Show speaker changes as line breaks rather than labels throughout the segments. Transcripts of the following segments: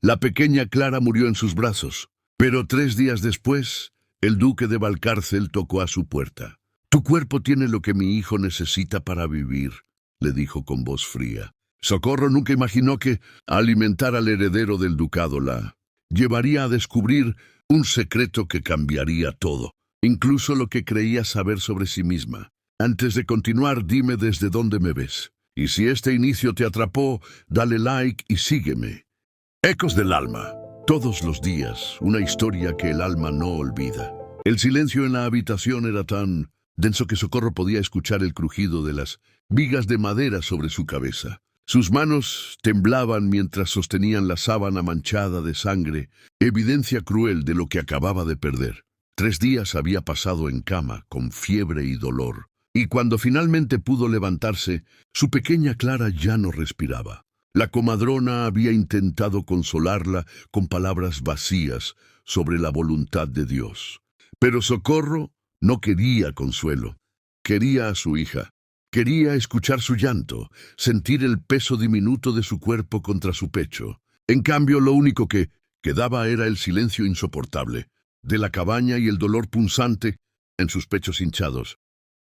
La pequeña Clara murió en sus brazos, pero 3 días después, el duque de Valcárcel tocó a su puerta. «Tu cuerpo tiene lo que mi hijo necesita para vivir», le dijo con voz fría. Socorro nunca imaginó que alimentar al heredero del ducado la llevaría a descubrir un secreto que cambiaría todo, incluso lo que creía saber sobre sí misma. «Antes de continuar, dime desde dónde me ves. Y si este inicio te atrapó, dale like y sígueme». Ecos del alma. Todos los días, una historia que el alma no olvida. El silencio en la habitación era tan denso que Socorro podía escuchar el crujido de las vigas de madera sobre su cabeza. Sus manos temblaban mientras sostenían la sábana manchada de sangre, evidencia cruel de lo que acababa de perder. 3 días había pasado en cama, con fiebre y dolor, y cuando finalmente pudo levantarse, su pequeña Clara ya no respiraba. La comadrona había intentado consolarla con palabras vacías sobre la voluntad de Dios. Pero Socorro no quería consuelo. Quería a su hija. Quería escuchar su llanto, sentir el peso diminuto de su cuerpo contra su pecho. En cambio, lo único que quedaba era el silencio insoportable de la cabaña y el dolor punzante en sus pechos hinchados,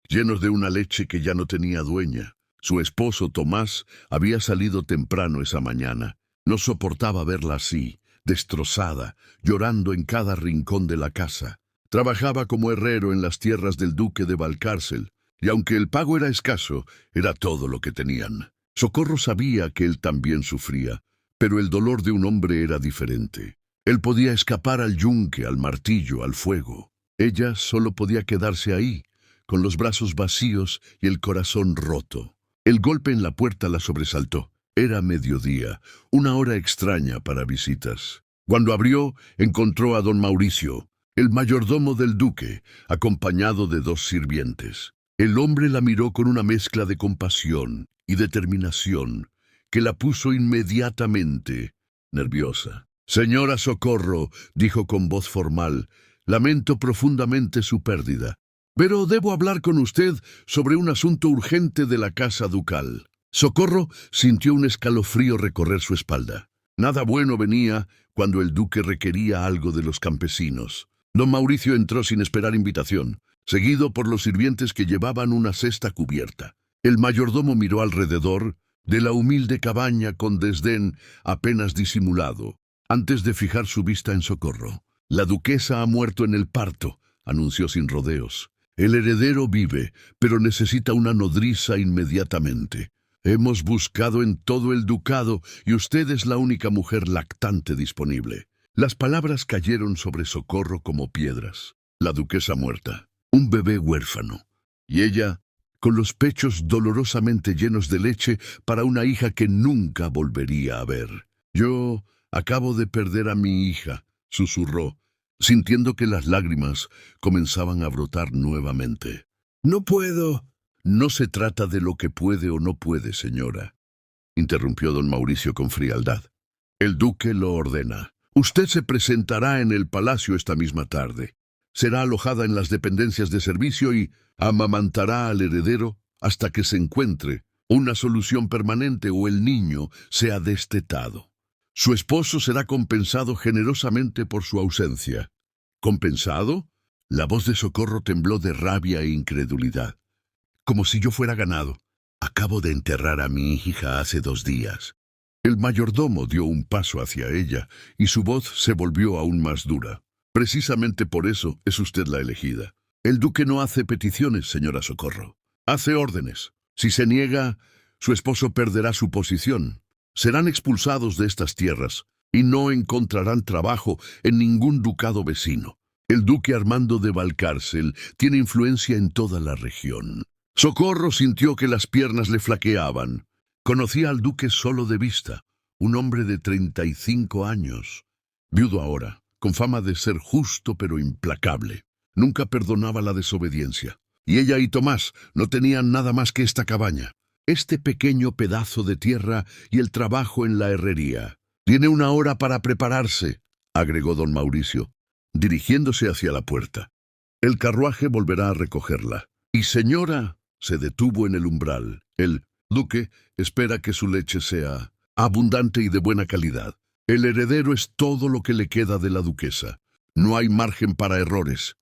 llenos de una leche que ya no tenía dueña. Su esposo, Tomás, había salido temprano esa mañana. No soportaba verla así, destrozada, llorando en cada rincón de la casa. Trabajaba como herrero en las tierras del duque de Valcárcel, y aunque el pago era escaso, era todo lo que tenían. Socorro sabía que él también sufría, pero el dolor de un hombre era diferente. Él podía escapar al yunque, al martillo, al fuego. Ella solo podía quedarse ahí, con los brazos vacíos y el corazón roto. El golpe en la puerta la sobresaltó. Era mediodía, una hora extraña para visitas. Cuando abrió, encontró a don Mauricio, el mayordomo del duque, acompañado de 2 sirvientes. El hombre la miró con una mezcla de compasión y determinación que la puso inmediatamente nerviosa. «Señora Socorro», dijo con voz formal, «lamento profundamente su pérdida, pero debo hablar con usted sobre un asunto urgente de la casa ducal». Socorro sintió un escalofrío recorrer su espalda. Nada bueno venía cuando el duque requería algo de los campesinos. Don Mauricio entró sin esperar invitación, seguido por los sirvientes que llevaban una cesta cubierta. El mayordomo miró alrededor de la humilde cabaña con desdén apenas disimulado, antes de fijar su vista en Socorro. «La duquesa ha muerto en el parto», anunció sin rodeos. «El heredero vive, pero necesita una nodriza inmediatamente. Hemos buscado en todo el ducado y usted es la única mujer lactante disponible». Las palabras cayeron sobre Socorro como piedras. La duquesa muerta, un bebé huérfano, y ella con los pechos dolorosamente llenos de leche para una hija que nunca volvería a ver. «Yo acabo de perder a mi hija», susurró, sintiendo que las lágrimas comenzaban a brotar nuevamente. «No puedo». «No se trata de lo que puede o no puede, señora», interrumpió don Mauricio con frialdad. «El duque lo ordena. Usted se presentará en el palacio esta misma tarde. Será alojada en las dependencias de servicio y amamantará al heredero hasta que se encuentre una solución permanente o el niño sea destetado. Su esposo será compensado generosamente por su ausencia». «¿Compensado?». La voz de Socorro tembló de rabia e incredulidad. «Como si yo fuera ganado. Acabo de enterrar a mi hija hace 2 días». El mayordomo dio un paso hacia ella y su voz se volvió aún más dura. «Precisamente por eso es usted la elegida. El duque no hace peticiones, señora Socorro. Hace órdenes. Si se niega, su esposo perderá su posición. Serán expulsados de estas tierras y no encontrarán trabajo en ningún ducado vecino. El duque Armando de Valcárcel tiene influencia en toda la región». Socorro sintió que las piernas le flaqueaban. Conocía al duque solo de vista, un hombre de 35 años, viudo ahora, con fama de ser justo pero implacable. Nunca perdonaba la desobediencia. Y ella y Tomás no tenían nada más que esta cabaña, este pequeño pedazo de tierra y el trabajo en la herrería. «Tiene 1 hora para prepararse», agregó don Mauricio, dirigiéndose hacia la puerta. «El carruaje volverá a recogerla. Y señora», se detuvo en el umbral, «el duque espera que su leche sea abundante y de buena calidad. El heredero es todo lo que le queda de la duquesa. No hay margen para errores.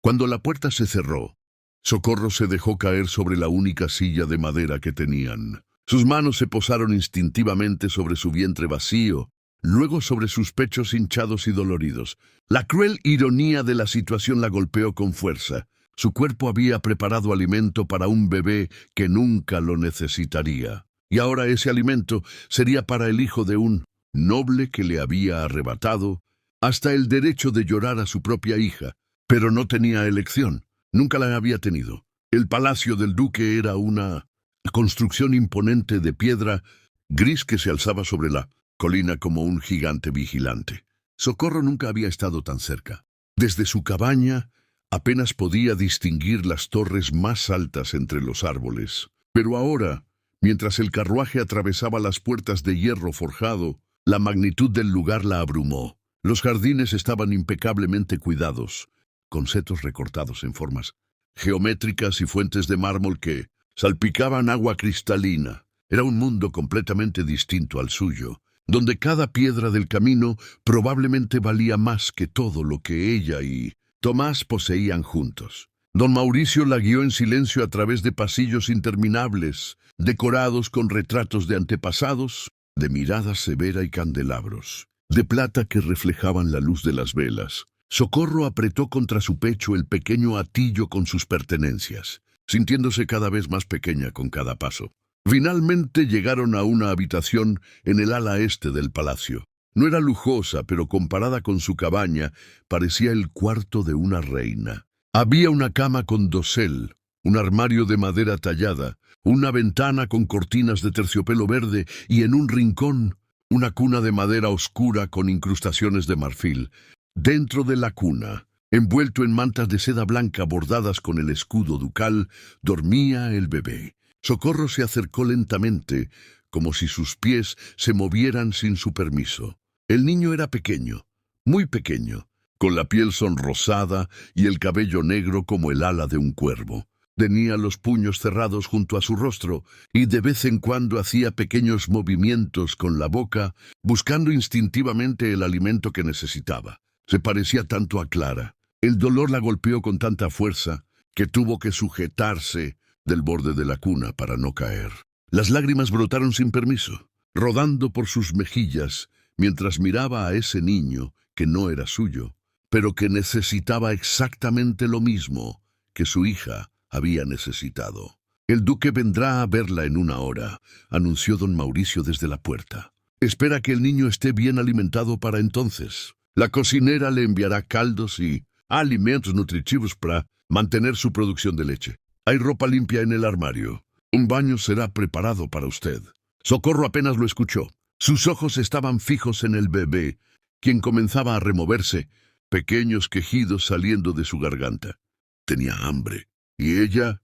Cuando la puerta se cerró, Socorro se dejó caer sobre la única silla de madera que tenían. Sus manos se posaron instintivamente sobre su vientre vacío, luego sobre sus pechos hinchados y doloridos. La cruel ironía de la situación la golpeó con fuerza. Su cuerpo había preparado alimento para un bebé que nunca lo necesitaría. Y ahora ese alimento sería para el hijo de un noble que le había arrebatado hasta el derecho de llorar a su propia hija. Pero no tenía elección. Nunca la había tenido. El palacio del duque era una construcción imponente de piedra gris que se alzaba sobre la colina como un gigante vigilante. Socorro nunca había estado tan cerca. Desde su cabaña apenas podía distinguir las torres más altas entre los árboles. Pero ahora, mientras el carruaje atravesaba las puertas de hierro forjado, la magnitud del lugar la abrumó. Los jardines estaban impecablemente cuidados, con setos recortados en formas geométricas y fuentes de mármol que salpicaban agua cristalina. Era un mundo completamente distinto al suyo, donde cada piedra del camino probablemente valía más que todo lo que ella y Tomás poseían juntos. Don Mauricio la guió en silencio a través de pasillos interminables, decorados con retratos de antepasados, de mirada severa y candelabros, de plata que reflejaban la luz de las velas. Socorro apretó contra su pecho el pequeño hatillo con sus pertenencias, sintiéndose cada vez más pequeña con cada paso. Finalmente llegaron a una habitación en el ala este del palacio. No era lujosa, pero comparada con su cabaña, parecía el cuarto de una reina. Había una cama con dosel, un armario de madera tallada, una ventana con cortinas de terciopelo verde y en un rincón una cuna de madera oscura con incrustaciones de marfil. Dentro de la cuna, envuelto en mantas de seda blanca bordadas con el escudo ducal, dormía el bebé. Socorro se acercó lentamente, como si sus pies se movieran sin su permiso. El niño era pequeño, muy pequeño, con la piel sonrosada y el cabello negro como el ala de un cuervo. Tenía los puños cerrados junto a su rostro y de vez en cuando hacía pequeños movimientos con la boca, buscando instintivamente el alimento que necesitaba. Se parecía tanto a Clara. El dolor la golpeó con tanta fuerza que tuvo que sujetarse del borde de la cuna para no caer. Las lágrimas brotaron sin permiso, rodando por sus mejillas mientras miraba a ese niño que no era suyo, pero que necesitaba exactamente lo mismo que su hija había necesitado. «El duque vendrá a verla en una hora», anunció don Mauricio desde la puerta. «Espera que el niño esté bien alimentado para entonces. La cocinera le enviará caldos y alimentos nutritivos para mantener su producción de leche. Hay ropa limpia en el armario. Un baño será preparado para usted». Socorro apenas lo escuchó. Sus ojos estaban fijos en el bebé, quien comenzaba a removerse, pequeños quejidos saliendo de su garganta. Tenía hambre. Y ella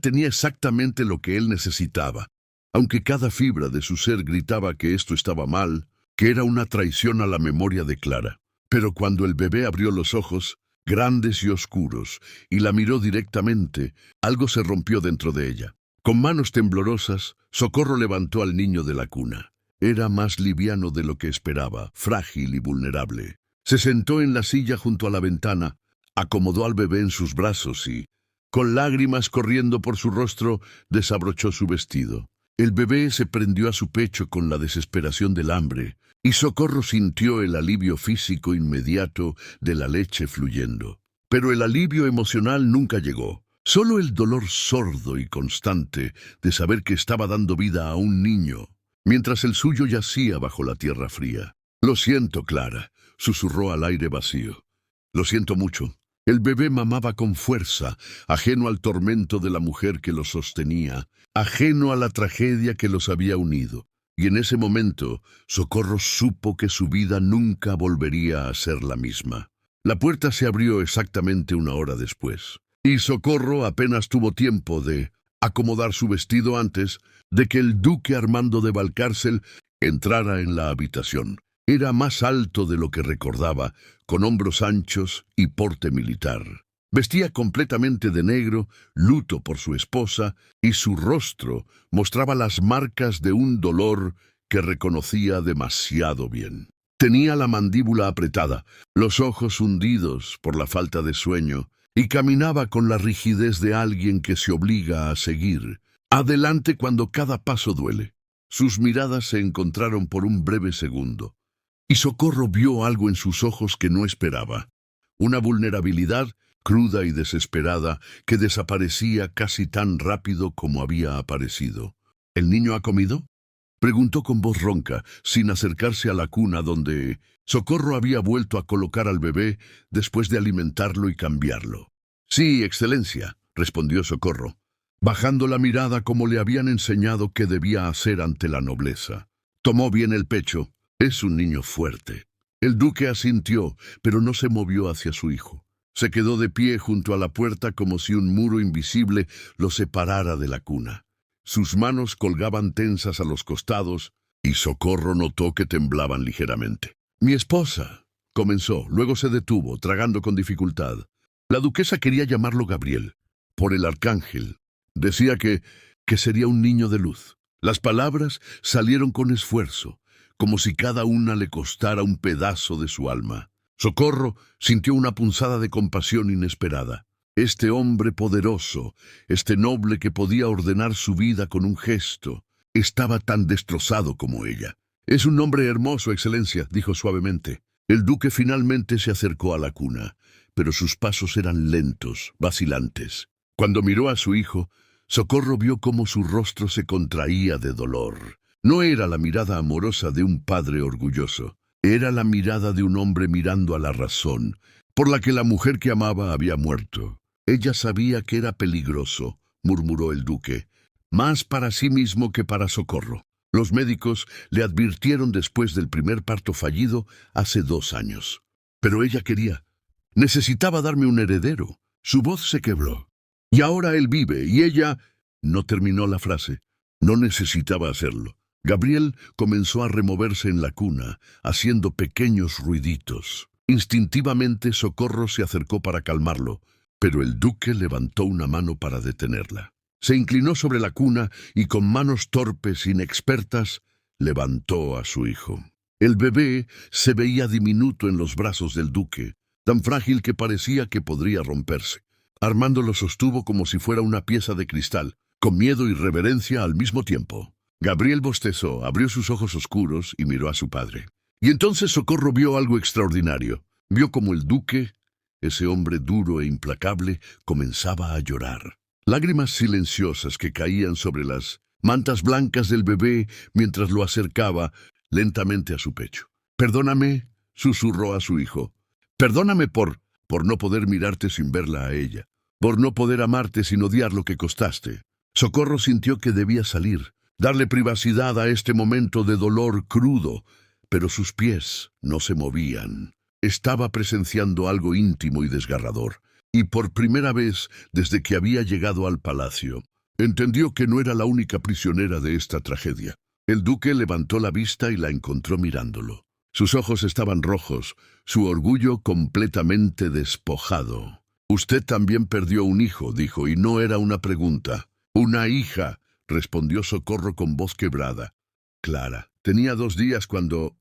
tenía exactamente lo que él necesitaba, aunque cada fibra de su ser gritaba que esto estaba mal, que era una traición a la memoria de Clara. Pero cuando el bebé abrió los ojos, grandes y oscuros, y la miró directamente, algo se rompió dentro de ella. Con manos temblorosas, Socorro levantó al niño de la cuna. Era más liviano de lo que esperaba, frágil y vulnerable. Se sentó en la silla junto a la ventana, acomodó al bebé en sus brazos y, con lágrimas corriendo por su rostro, desabrochó su vestido. El bebé se prendió a su pecho con la desesperación del hambre, y Socorro sintió el alivio físico inmediato de la leche fluyendo. Pero el alivio emocional nunca llegó. Solo el dolor sordo y constante de saber que estaba dando vida a un niño, mientras el suyo yacía bajo la tierra fría. «Lo siento, Clara», susurró al aire vacío. «Lo siento mucho». El bebé mamaba con fuerza, ajeno al tormento de la mujer que lo sostenía, ajeno a la tragedia que los había unido. Y en ese momento, Socorro supo que su vida nunca volvería a ser la misma. La puerta se abrió exactamente una hora después, y Socorro apenas tuvo tiempo de acomodar su vestido antes de que el duque Armando de Valcárcel entrara en la habitación. Era más alto de lo que recordaba, con hombros anchos y porte militar. Vestía completamente de negro, luto por su esposa, y su rostro mostraba las marcas de un dolor que reconocía demasiado bien. Tenía la mandíbula apretada, los ojos hundidos por la falta de sueño, y caminaba con la rigidez de alguien que se obliga a seguir adelante cuando cada paso duele. Sus miradas se encontraron por un breve segundo, y Socorro vio algo en sus ojos que no esperaba. Una vulnerabilidad cruda y desesperada que desaparecía casi tan rápido como había aparecido. ¿El niño ha comido?, preguntó con voz ronca, sin acercarse a la cuna donde Socorro había vuelto a colocar al bebé después de alimentarlo y cambiarlo. Sí, Excelencia, respondió Socorro, bajando la mirada como le habían enseñado que debía hacer ante la nobleza. Tomó bien el pecho. Es un niño fuerte. El duque asintió, pero no se movió hacia su hijo. Se quedó de pie junto a la puerta como si un muro invisible lo separara de la cuna. Sus manos colgaban tensas a los costados, y Socorro notó que temblaban ligeramente. «Mi esposa», comenzó, luego se detuvo, tragando con dificultad. La duquesa quería llamarlo Gabriel, por el arcángel. Decía que sería un niño de luz. Las palabras salieron con esfuerzo, como si cada una le costara un pedazo de su alma. Socorro sintió una punzada de compasión inesperada. Este hombre poderoso, este noble que podía ordenar su vida con un gesto, estaba tan destrozado como ella. «Es un hombre hermoso, Excelencia», dijo suavemente. El duque finalmente se acercó a la cuna, pero sus pasos eran lentos, vacilantes. Cuando miró a su hijo, Socorro vio cómo su rostro se contraía de dolor. No era la mirada amorosa de un padre orgulloso. Era la mirada de un hombre mirando a la razón, por la que la mujer que amaba había muerto. Ella sabía que era peligroso, murmuró el duque, más para sí mismo que para Socorro. Los médicos le advirtieron después del primer parto fallido hace 2 años. Pero ella quería. Necesitaba darme un heredero. Su voz se quebró. Y ahora él vive, y ella... No terminó la frase. No necesitaba hacerlo. Gabriel comenzó a removerse en la cuna, haciendo pequeños ruiditos. Instintivamente Socorro se acercó para calmarlo, pero el duque levantó una mano para detenerla. Se inclinó sobre la cuna y con manos torpes, inexpertas, levantó a su hijo. El bebé se veía diminuto en los brazos del duque, tan frágil que parecía que podría romperse. Armando lo sostuvo como si fuera una pieza de cristal, con miedo y reverencia al mismo tiempo. Gabriel bostezó, abrió sus ojos oscuros y miró a su padre. Y entonces Socorro vio algo extraordinario. Vio como el duque, ese hombre duro e implacable, comenzaba a llorar. Lágrimas silenciosas que caían sobre las mantas blancas del bebé mientras lo acercaba lentamente a su pecho. «Perdóname», susurró a su hijo. «Perdóname por no poder mirarte sin verla a ella, por no poder amarte sin odiar lo que costaste». Socorro sintió que debía salir, darle privacidad a este momento de dolor crudo, pero sus pies no se movían. Estaba presenciando algo íntimo y desgarrador, y por primera vez desde que había llegado al palacio, entendió que no era la única prisionera de esta tragedia. El duque levantó la vista y la encontró mirándolo. Sus ojos estaban rojos, su orgullo completamente despojado. «Usted también perdió un hijo», dijo, y no era una pregunta. «Una hija», respondió Socorro con voz quebrada. «Clara, tenía 2 días cuando...»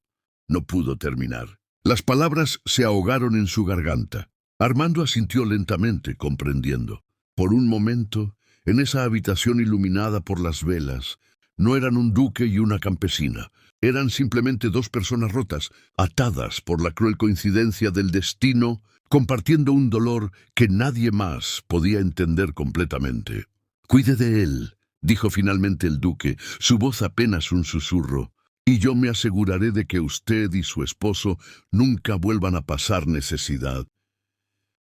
No pudo terminar. Las palabras se ahogaron en su garganta. Armando asintió lentamente, comprendiendo. Por un momento, en esa habitación iluminada por las velas, no eran un duque y una campesina. Eran simplemente 2 personas rotas, atadas por la cruel coincidencia del destino, compartiendo un dolor que nadie más podía entender completamente. «Cuide de él», dijo finalmente el duque, su voz apenas un susurro, «y yo me aseguraré de que usted y su esposo nunca vuelvan a pasar necesidad».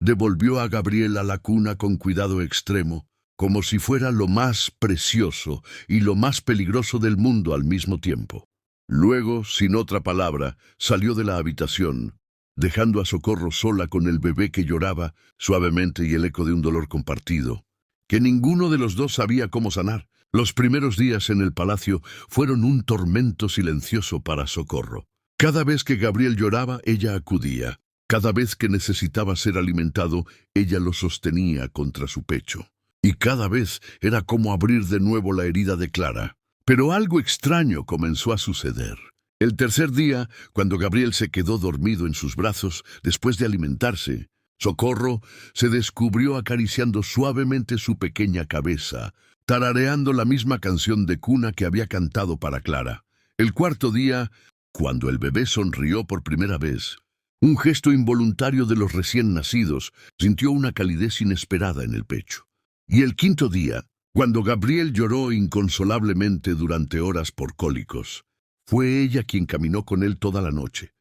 Devolvió a Gabriel a la cuna con cuidado extremo, como si fuera lo más precioso y lo más peligroso del mundo al mismo tiempo. Luego, sin otra palabra, salió de la habitación, dejando a Socorro sola con el bebé que lloraba suavemente y el eco de un dolor compartido, que ninguno de los dos sabía cómo sanar. Los primeros días en el palacio fueron un tormento silencioso para Socorro. Cada vez que Gabriel lloraba, ella acudía. Cada vez que necesitaba ser alimentado, ella lo sostenía contra su pecho. Y cada vez era como abrir de nuevo la herida de Clara. Pero algo extraño comenzó a suceder. El tercer día, cuando Gabriel se quedó dormido en sus brazos después de alimentarse, Socorro se descubrió acariciando suavemente su pequeña cabeza, tarareando la misma canción de cuna que había cantado para Clara. El cuarto día, cuando el bebé sonrió por primera vez, un gesto involuntario de los recién nacidos sintió una calidez inesperada en el pecho. Y el quinto día, cuando Gabriel lloró inconsolablemente durante horas por cólicos, fue ella quien caminó con él toda la noche,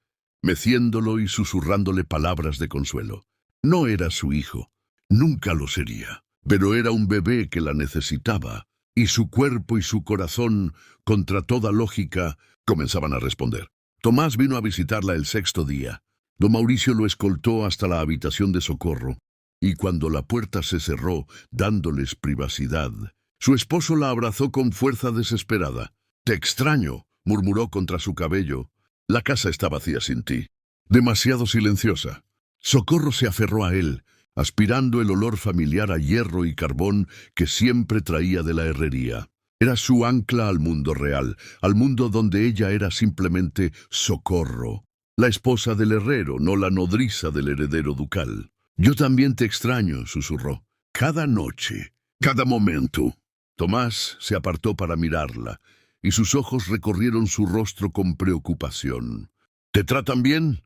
meciéndolo y susurrándole palabras de consuelo. No era su hijo, nunca lo sería, pero era un bebé que la necesitaba, y su cuerpo y su corazón, contra toda lógica, comenzaban a responder. Tomás vino a visitarla el sexto día. Don Mauricio lo escoltó hasta la habitación de Socorro, y cuando la puerta se cerró, dándoles privacidad, su esposo la abrazó con fuerza desesperada. «Te extraño», murmuró contra su cabello. «La casa está vacía sin ti, demasiado silenciosa». Socorro se aferró a él, aspirando el olor familiar a hierro y carbón que siempre traía de la herrería. Era su ancla al mundo real, al mundo donde ella era simplemente Socorro, la esposa del herrero, no la nodriza del heredero ducal. «Yo también te extraño», susurró. «Cada noche, cada momento». Tomás se apartó para mirarla, y sus ojos recorrieron su rostro con preocupación. «¿Te tratan bien?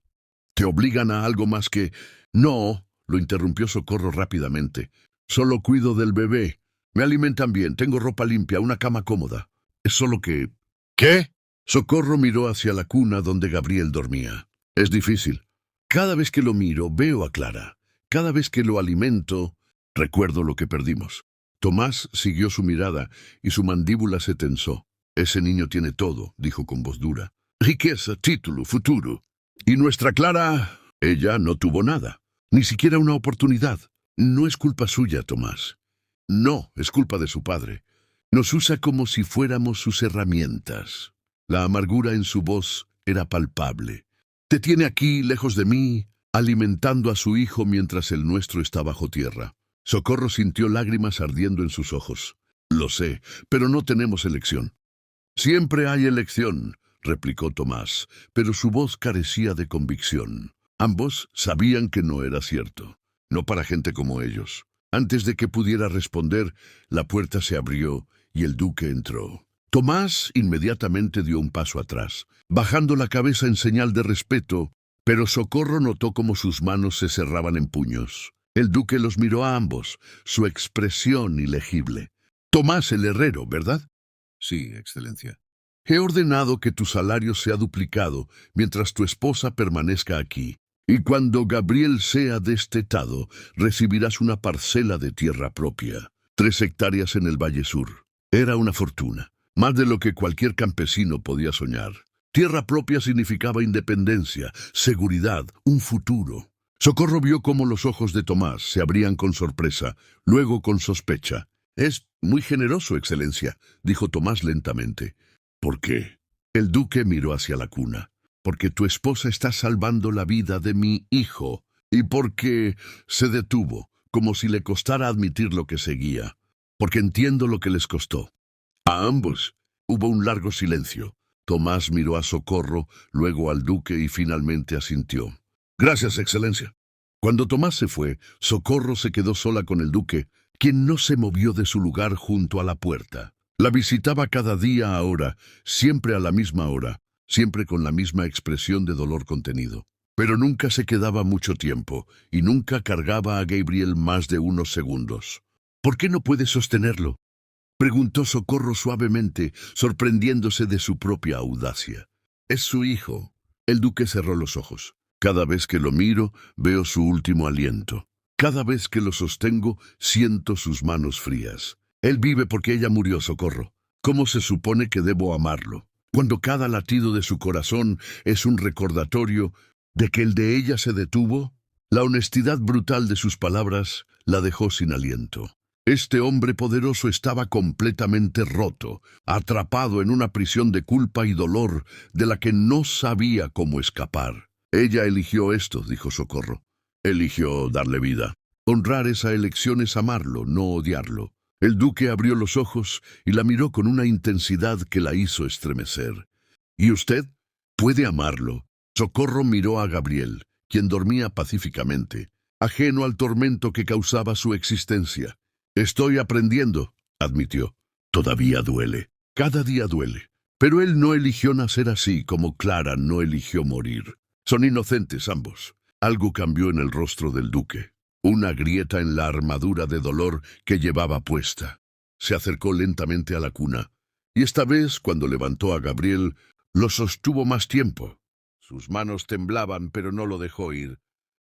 ¿Te obligan a algo más que...?» «No», lo interrumpió Socorro rápidamente. «Solo cuido del bebé. Me alimentan bien, tengo ropa limpia, una cama cómoda. Es solo que...» «¿Qué?» Socorro miró hacia la cuna donde Gabriel dormía. «Es difícil. Cada vez que lo miro, veo a Clara. Cada vez que lo alimento, recuerdo lo que perdimos». Tomás siguió su mirada y su mandíbula se tensó. «Ese niño tiene todo», dijo con voz dura. «Riqueza, título, futuro. Y nuestra Clara, ella no tuvo nada, ni siquiera una oportunidad. No es culpa suya, Tomás. No, es culpa de su padre. Nos usa como si fuéramos sus herramientas». La amargura en su voz era palpable. «Te tiene aquí, lejos de mí, alimentando a su hijo mientras el nuestro está bajo tierra». Socorro sintió lágrimas ardiendo en sus ojos. «Lo sé, pero no tenemos elección». «Siempre hay elección», replicó Tomás, pero su voz carecía de convicción. Ambos sabían que no era cierto, no para gente como ellos. Antes de que pudiera responder, la puerta se abrió y el duque entró. Tomás inmediatamente dio un paso atrás, bajando la cabeza en señal de respeto, pero Socorro notó cómo sus manos se cerraban en puños. El duque los miró a ambos, su expresión ilegible. «Tomás el herrero, ¿verdad?» «Sí, excelencia». «He ordenado que tu salario sea duplicado mientras tu esposa permanezca aquí. Y cuando Gabriel sea destetado, recibirás una parcela de tierra propia, 3 hectáreas en el Valle Sur. Era una fortuna, más de lo que cualquier campesino podía soñar. Tierra propia significaba independencia, seguridad, un futuro». Socorro vio cómo los ojos de Tomás se abrían con sorpresa, luego con sospecha. «Es muy generoso, excelencia», dijo Tomás lentamente. «¿Por qué?» El duque miró hacia la cuna. «Porque tu esposa está salvando la vida de mi hijo». Y porque se detuvo, como si le costara admitir lo que seguía. «Porque entiendo lo que les costó». A ambos hubo un largo silencio. Tomás miró a Socorro, luego al duque y finalmente asintió. «Gracias, excelencia». Cuando Tomás se fue, Socorro se quedó sola con el duque, quien no se movió de su lugar junto a la puerta. La visitaba cada día ahora, siempre a la misma hora, siempre con la misma expresión de dolor contenido. Pero nunca se quedaba mucho tiempo, y nunca cargaba a Gabriel más de unos segundos. «¿Por qué no puede sostenerlo?», preguntó Socorro suavemente, sorprendiéndose de su propia audacia. «Es su hijo». El duque cerró los ojos. «Cada vez que lo miro, veo su último aliento. Cada vez que lo sostengo, siento sus manos frías. Él vive porque ella murió, Socorro. ¿Cómo se supone que debo amarlo? Cuando cada latido de su corazón es un recordatorio de que el de ella se detuvo». La honestidad brutal de sus palabras la dejó sin aliento. Este hombre poderoso estaba completamente roto, atrapado en una prisión de culpa y dolor de la que no sabía cómo escapar. «Ella eligió esto», dijo Socorro. «Eligió darle vida. Honrar esa elección es amarlo, no odiarlo». El duque abrió los ojos y la miró con una intensidad que la hizo estremecer. «¿Y usted? Puede amarlo. Socorro miró a Gabriel, quien dormía pacíficamente, ajeno al tormento que causaba su existencia. Estoy aprendiendo, admitió. Todavía duele. Cada día duele. Pero él no eligió nacer así, como Clara no eligió morir. Son inocentes ambos. Algo cambió en el rostro del duque. Una grieta en la armadura de dolor que llevaba puesta. Se acercó lentamente a la cuna, y esta vez, cuando levantó a Gabriel, lo sostuvo más tiempo. Sus manos temblaban, pero no lo dejó ir.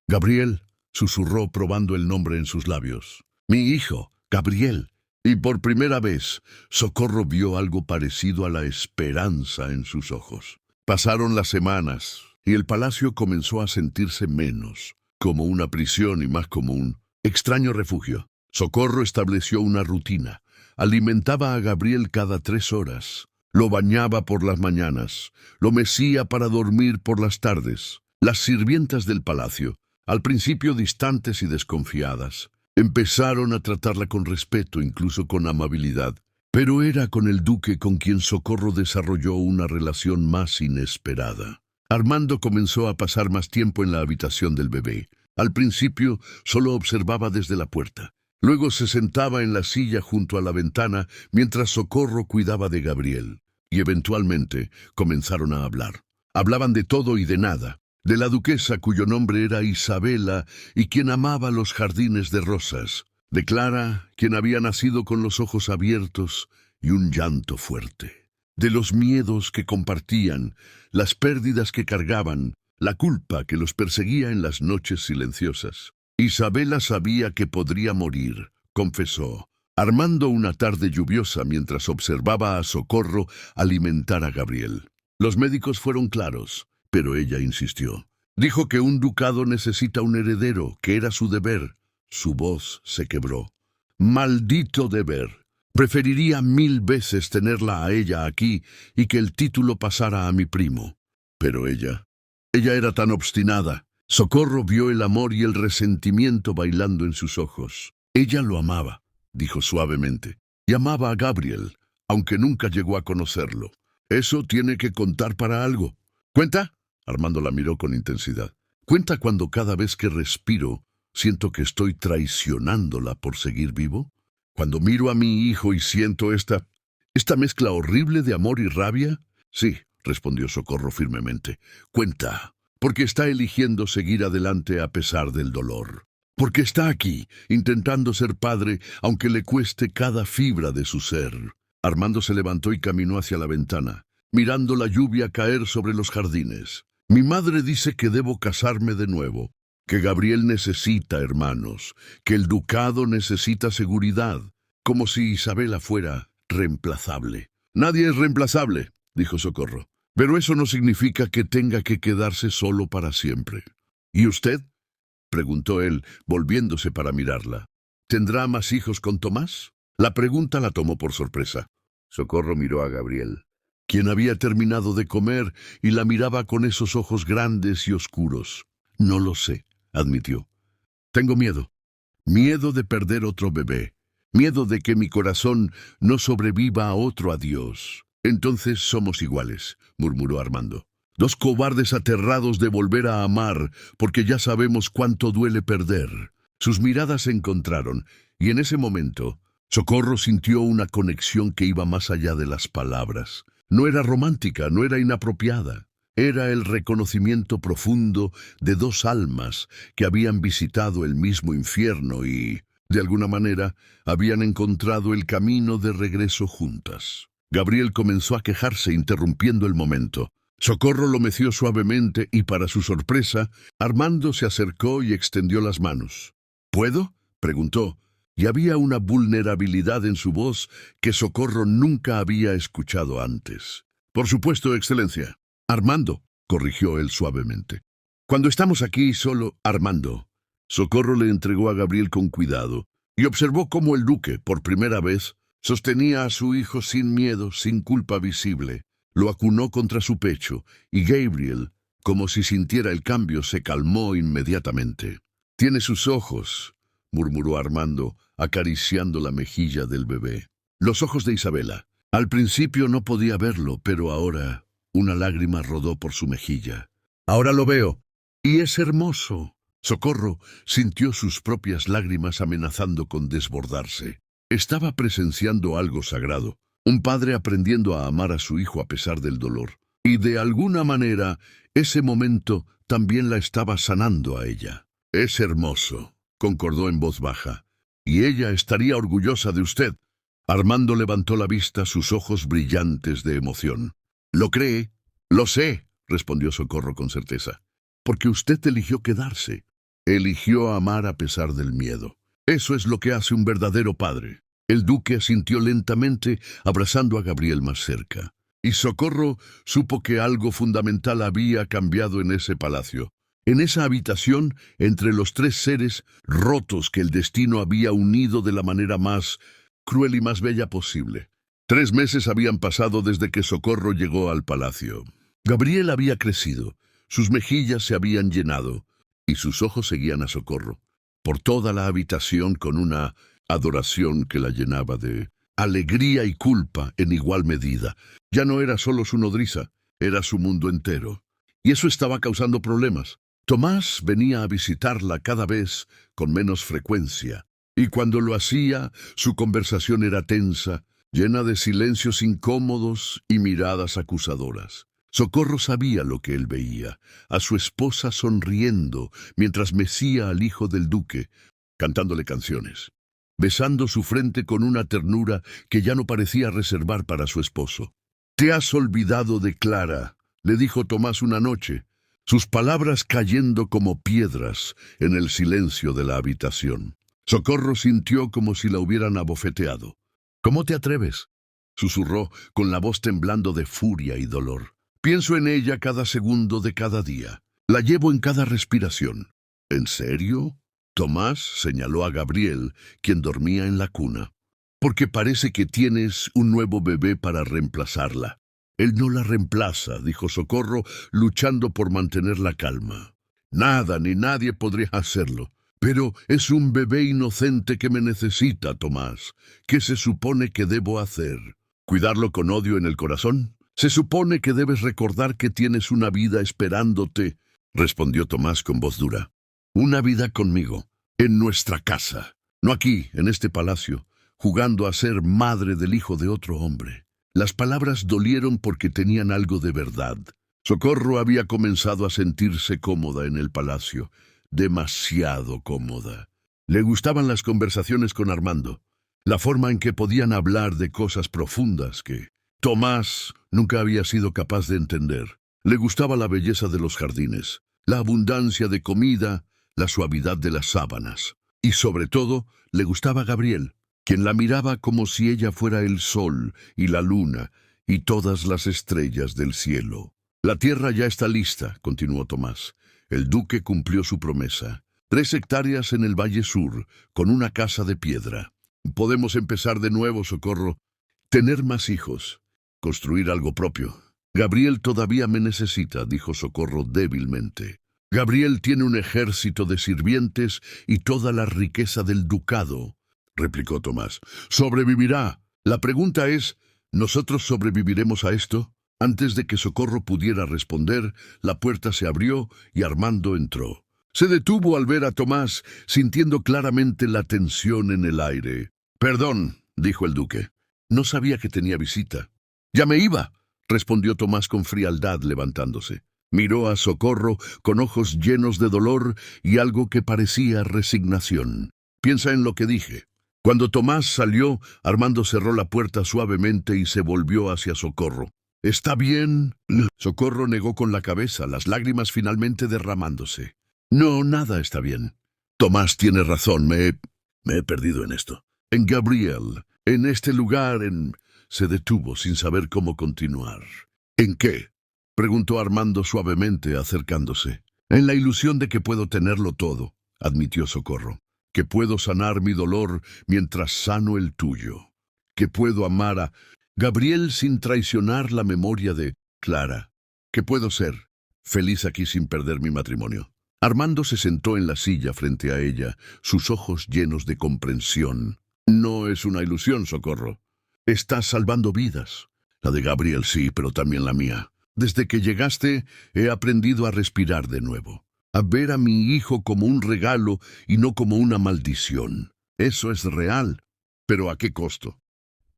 Gabriel, susurró probando el nombre en sus labios. Mi hijo, Gabriel. Y por primera vez, Socorro vio algo parecido a la esperanza en sus ojos. Pasaron las semanas, y el palacio comenzó a sentirse menos, como una prisión y más como un extraño refugio. Socorro estableció una rutina. Alimentaba a Gabriel cada 3 horas. Lo bañaba por las mañanas. Lo mecía para dormir por las tardes. Las sirvientas del palacio, al principio distantes y desconfiadas, empezaron a tratarla con respeto, incluso con amabilidad. Pero era con el duque con quien Socorro desarrolló una relación más inesperada. Armando comenzó a pasar más tiempo en la habitación del bebé. Al principio solo observaba desde la puerta. Luego se sentaba en la silla junto a la ventana mientras Socorro cuidaba de Gabriel. Y eventualmente comenzaron a hablar. Hablaban de todo y de nada. De la duquesa cuyo nombre era Isabela y quien amaba los jardines de rosas. De Clara, quien había nacido con los ojos abiertos y un llanto fuerte. De los miedos que compartían, las pérdidas que cargaban, la culpa que los perseguía en las noches silenciosas. Isabela sabía que podría morir, confesó, Armando una tarde lluviosa mientras observaba a Socorro alimentar a Gabriel. Los médicos fueron claros, pero ella insistió. Dijo que un ducado necesita un heredero, que era su deber. Su voz se quebró. Maldito deber. Preferiría 1000 veces tenerla a ella aquí y que el título pasara a mi primo. Pero ella era tan obstinada. Socorro vio el amor y el resentimiento bailando en sus ojos. Ella lo amaba, dijo suavemente, y amaba a Gabriel, aunque nunca llegó a conocerlo. Eso tiene que contar para algo. ¿Cuenta? Armando la miró con intensidad. ¿Cuenta cuando cada vez que respiro siento que estoy traicionándola por seguir vivo? ¿Cuando miro a mi hijo y siento esta mezcla horrible de amor y rabia? Sí, respondió Socorro firmemente. Cuenta. Porque está eligiendo seguir adelante a pesar del dolor. Porque está aquí, intentando ser padre, aunque le cueste cada fibra de su ser. Armando se levantó y caminó hacia la ventana, mirando la lluvia caer sobre los jardines. Mi madre dice que debo casarme de nuevo, que Gabriel necesita hermanos, que el ducado necesita seguridad, como si Isabela fuera reemplazable. Nadie es reemplazable, dijo Socorro. Pero eso no significa que tenga que quedarse solo para siempre. ¿Y usted? Preguntó él, volviéndose para mirarla. ¿Tendrá más hijos con Tomás? La pregunta la tomó por sorpresa. Socorro miró a Gabriel, quien había terminado de comer y la miraba con esos ojos grandes y oscuros. No lo sé, admitió. Tengo miedo. Miedo de perder otro bebé. Miedo de que mi corazón no sobreviva a otro adiós. Entonces somos iguales, murmuró Armando. 2 cobardes aterrados de volver a amar, porque ya sabemos cuánto duele perder. Sus miradas se encontraron, y en ese momento, Socorro sintió una conexión que iba más allá de las palabras. No era romántica, no era inapropiada. Era el reconocimiento profundo de 2 almas que habían visitado el mismo infierno y, de alguna manera, habían encontrado el camino de regreso juntas. Gabriel comenzó a quejarse, interrumpiendo el momento. Socorro lo meció suavemente y, para su sorpresa, Armando se acercó y extendió las manos. ¿Puedo?, preguntó, y había una vulnerabilidad en su voz que Socorro nunca había escuchado antes. Por supuesto, Excelencia. Armando, corrigió él suavemente. Cuando estamos aquí, solo Armando. Socorro le entregó a Gabriel con cuidado y observó cómo el duque, por primera vez, sostenía a su hijo sin miedo, sin culpa visible. Lo acunó contra su pecho, y Gabriel, como si sintiera el cambio, se calmó inmediatamente. «Tiene sus ojos», murmuró Armando, acariciando la mejilla del bebé. Los ojos de Isabela. Al principio no podía verlo, pero ahora Una lágrima rodó por su mejilla. Ahora lo veo. Y es hermoso. Socorro sintió sus propias lágrimas amenazando con desbordarse. Estaba presenciando algo sagrado. Un padre aprendiendo a amar a su hijo a pesar del dolor. Y de alguna manera, ese momento también la estaba sanando a ella. Es hermoso, concordó en voz baja. Y ella estaría orgullosa de usted. Armando levantó la vista, sus ojos brillantes de emoción. ¿Lo cree? Lo sé, respondió Socorro con certeza. Porque usted eligió quedarse. Eligió amar a pesar del miedo. Eso es lo que hace un verdadero padre. El duque asintió lentamente, abrazando a Gabriel más cerca. Y Socorro supo que algo fundamental había cambiado en ese palacio. En esa habitación, entre los tres seres rotos que el destino había unido de la manera más cruel y más bella posible. 3 meses habían pasado desde que Socorro llegó al palacio. Gabriel había crecido, sus mejillas se habían llenado, y sus ojos seguían a Socorro, por toda la habitación con una adoración que la llenaba de alegría y culpa en igual medida. Ya no era solo su nodriza, era su mundo entero. Y eso estaba causando problemas. Tomás venía a visitarla cada vez con menos frecuencia, y cuando lo hacía, su conversación era tensa, llena de silencios incómodos y miradas acusadoras. Socorro sabía lo que él veía, a su esposa sonriendo mientras mecía al hijo del duque, cantándole canciones, besando su frente con una ternura que ya no parecía reservar para su esposo. «Te has olvidado de Clara», le dijo Tomás una noche, sus palabras cayendo como piedras en el silencio de la habitación. Socorro sintió como si la hubieran abofeteado. «¿Cómo te atreves?», susurró con la voz temblando de furia y dolor. «Pienso en ella cada segundo de cada día. La llevo en cada respiración». «¿En serio?», Tomás señaló a Gabriel, quien dormía en la cuna. «Porque parece que tienes un nuevo bebé para reemplazarla». «Él no la reemplaza», dijo Socorro, luchando por mantener la calma. «Nada ni nadie podría hacerlo. Pero es un bebé inocente que me necesita, Tomás. ¿Qué se supone que debo hacer? ¿Cuidarlo con odio en el corazón? Se supone que debes recordar que tienes una vida esperándote», respondió Tomás con voz dura. «Una vida conmigo, en nuestra casa, no aquí, en este palacio, jugando a ser madre del hijo de otro hombre». Las palabras dolieron porque tenían algo de verdad. Socorro había comenzado a sentirse cómoda en el palacio, demasiado cómoda. Le gustaban las conversaciones con Armando, la forma en que podían hablar de cosas profundas que Tomás nunca había sido capaz de entender. Le gustaba la belleza de los jardines, la abundancia de comida, la suavidad de las sábanas. Y sobre todo, le gustaba Gabriel, quien la miraba como si ella fuera el sol y la luna y todas las estrellas del cielo. «La tierra ya está lista», continuó Tomás. El duque cumplió su promesa. 3 hectáreas en el Valle Sur, con una casa de piedra. «Podemos empezar de nuevo, Socorro. Tener más hijos. Construir algo propio». «Gabriel todavía me necesita», dijo Socorro débilmente. «Gabriel tiene un ejército de sirvientes y toda la riqueza del ducado», replicó Tomás. «Sobrevivirá. La pregunta es, ¿nosotros sobreviviremos a esto?» Antes de que Socorro pudiera responder, la puerta se abrió y Armando entró. Se detuvo al ver a Tomás, sintiendo claramente la tensión en el aire. «Perdón», dijo el duque. «No sabía que tenía visita». «Ya me iba», respondió Tomás con frialdad, levantándose. Miró a Socorro con ojos llenos de dolor y algo que parecía resignación. «Piensa en lo que dije». Cuando Tomás salió, Armando cerró la puerta suavemente y se volvió hacia Socorro. «¿Está bien?» Socorro negó con la cabeza, las lágrimas finalmente derramándose. «No, nada está bien. Tomás tiene razón, me he perdido en esto. En Gabriel, en este lugar, Se detuvo sin saber cómo continuar. «¿En qué?», preguntó Armando suavemente, acercándose. «En la ilusión de que puedo tenerlo todo», admitió Socorro. «Que puedo sanar mi dolor mientras sano el tuyo. Que puedo amar a Gabriel sin traicionar la memoria de Clara. Que puedo ser feliz aquí sin perder mi matrimonio». Armando se sentó en la silla frente a ella, sus ojos llenos de comprensión. «No es una ilusión, Socorro. Estás salvando vidas. La de Gabriel sí, pero también la mía. Desde que llegaste, he aprendido a respirar de nuevo, a ver a mi hijo como un regalo y no como una maldición. Eso es real. ¿Pero a qué costo?,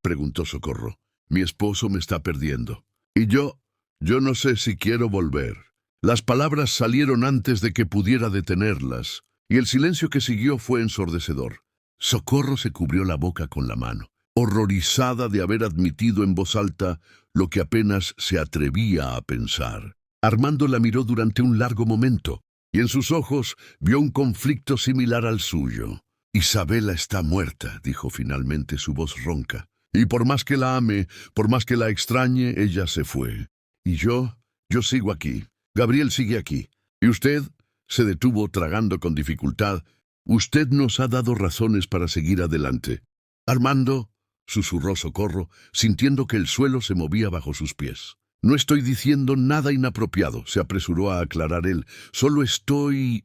preguntó Socorro. Mi esposo me está perdiendo. Y yo no sé si quiero volver. Las palabras salieron antes de que pudiera detenerlas, y el silencio que siguió fue ensordecedor. Socorro se cubrió la boca con la mano, horrorizada de haber admitido en voz alta lo que apenas se atrevía a pensar. Armando la miró durante un largo momento, y en sus ojos vio un conflicto similar al suyo. Isabela está muerta, dijo finalmente, su voz ronca. Y por más que la ame, por más que la extrañe, ella se fue. Y yo sigo aquí. Gabriel sigue aquí. Y usted se detuvo tragando con dificultad. Usted nos ha dado razones para seguir adelante. Armando, susurró Socorro, sintiendo que el suelo se movía bajo sus pies. No estoy diciendo nada inapropiado, se apresuró a aclarar él. Solo estoy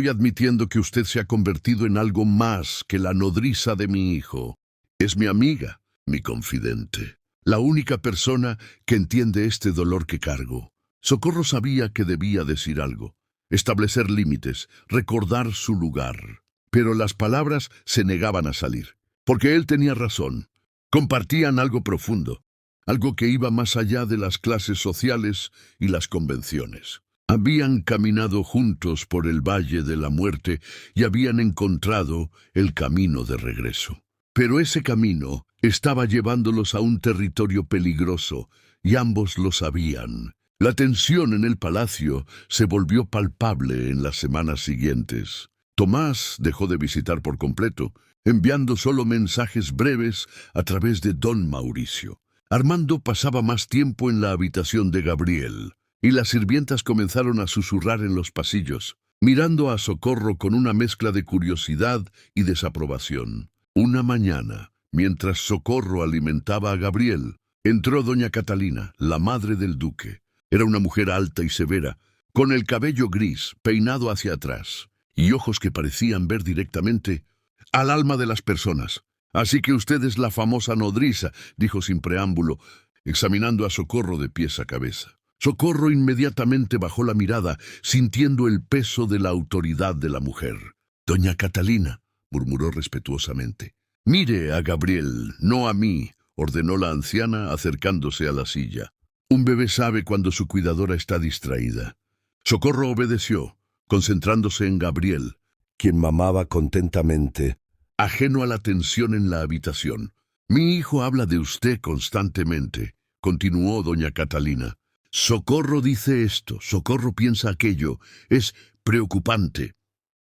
admitiendo que usted se ha convertido en algo más que la nodriza de mi hijo. Es mi amiga, mi confidente, la única persona que entiende este dolor que cargo. Socorro sabía que debía decir algo, establecer límites, recordar su lugar. Pero las palabras se negaban a salir, porque él tenía razón. Compartían algo profundo, algo que iba más allá de las clases sociales y las convenciones. Habían caminado juntos por el Valle de la Muerte y habían encontrado el camino de regreso. Pero ese camino estaba llevándolos a un territorio peligroso, y ambos lo sabían. La tensión en el palacio se volvió palpable en las semanas siguientes. Tomás dejó de visitar por completo, enviando solo mensajes breves a través de don Mauricio. Armando pasaba más tiempo en la habitación de Gabriel, y las sirvientas comenzaron a susurrar en los pasillos, mirando a Socorro con una mezcla de curiosidad y desaprobación. Una mañana, mientras Socorro alimentaba a Gabriel, entró doña Catalina, la madre del duque. Era una mujer alta y severa, con el cabello gris, peinado hacia atrás, y ojos que parecían ver directamente al alma de las personas. Así que usted es la famosa nodriza, dijo sin preámbulo, examinando a Socorro de pies a cabeza. Socorro inmediatamente bajó la mirada, sintiendo el peso de la autoridad de la mujer. Doña Catalina, murmuró respetuosamente. Mire a Gabriel, no a mí, ordenó la anciana acercándose a la silla. Un bebé sabe cuando su cuidadora está distraída. Socorro obedeció, concentrándose en Gabriel, quien mamaba contentamente, ajeno a la tensión en la habitación. Mi hijo habla de usted constantemente, continuó doña Catalina. Socorro dice esto, Socorro piensa aquello. Es preocupante.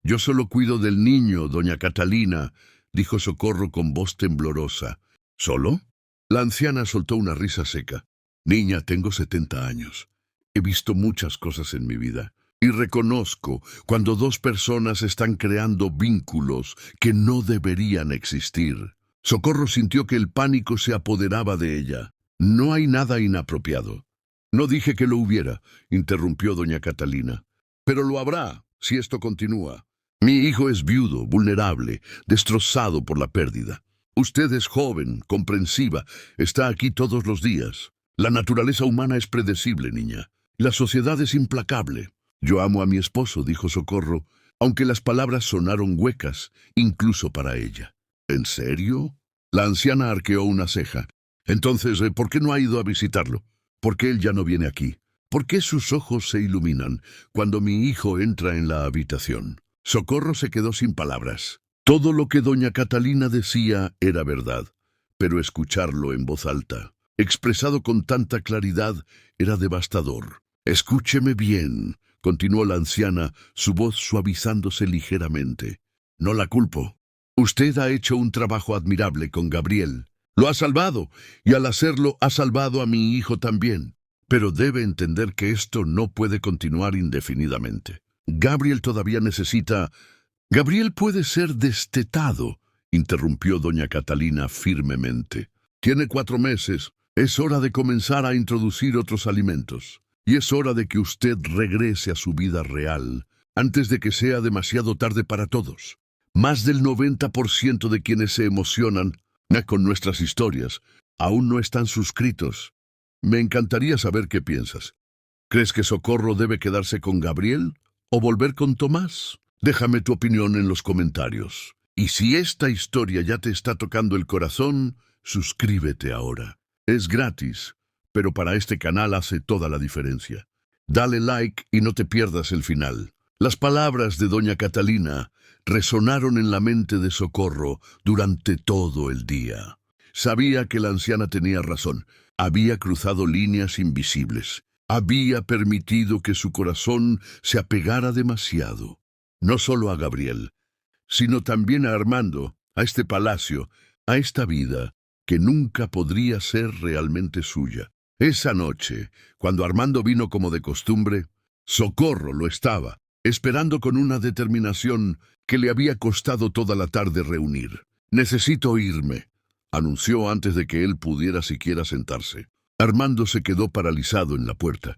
Yo solo cuido del niño, doña Catalina, dijo Socorro con voz temblorosa. ¿Solo? La anciana soltó una risa seca. Niña, tengo 70 años. He visto muchas cosas en mi vida. Y reconozco cuando dos personas están creando vínculos que no deberían existir. Socorro sintió que el pánico se apoderaba de ella. No hay nada inapropiado. No dije que lo hubiera, interrumpió doña Catalina. Pero lo habrá, si esto continúa. Mi hijo es viudo, vulnerable, destrozado por la pérdida. Usted es joven, comprensiva, está aquí todos los días. La naturaleza humana es predecible, niña. La sociedad es implacable. Yo amo a mi esposo, dijo Socorro, aunque las palabras sonaron huecas, incluso para ella. ¿En serio? La anciana arqueó una ceja. Entonces, ¿por qué no ha ido a visitarlo? ¿Por qué él ya no viene aquí? ¿Por qué sus ojos se iluminan cuando mi hijo entra en la habitación? Socorro se quedó sin palabras. Todo lo que doña Catalina decía era verdad, pero escucharlo en voz alta, expresado con tanta claridad, era devastador. Escúcheme bien, continuó la anciana, su voz suavizándose ligeramente. No la culpo. Usted ha hecho un trabajo admirable con Gabriel. Lo ha salvado, y al hacerlo ha salvado a mi hijo también. Pero debe entender que esto no puede continuar indefinidamente. Gabriel todavía necesita... Gabriel puede ser destetado, interrumpió doña Catalina firmemente. Tiene 4 meses. Es hora de comenzar a introducir otros alimentos. Y es hora de que usted regrese a su vida real, antes de que sea demasiado tarde para todos. Más del 90% de quienes se emocionan con nuestras historias aún no están suscritos. Me encantaría saber qué piensas. ¿Crees que Socorro debe quedarse con Gabriel o volver con Tomás? Déjame tu opinión en los comentarios. Y si esta historia ya te está tocando el corazón, suscríbete ahora. Es gratis, pero para este canal hace toda la diferencia. Dale like y no te pierdas el final. Las palabras de doña Catalina resonaron en la mente de Socorro durante todo el día. Sabía que la anciana tenía razón. Había cruzado líneas invisibles. Había permitido que su corazón se apegara demasiado. No solo a Gabriel, sino también a Armando, a este palacio, a esta vida que nunca podría ser realmente suya. Esa noche, cuando Armando vino como de costumbre, Socorro lo estaba, esperando con una determinación que le había costado toda la tarde reunir. «Necesito irme», anunció antes de que él pudiera siquiera sentarse. Armando se quedó paralizado en la puerta.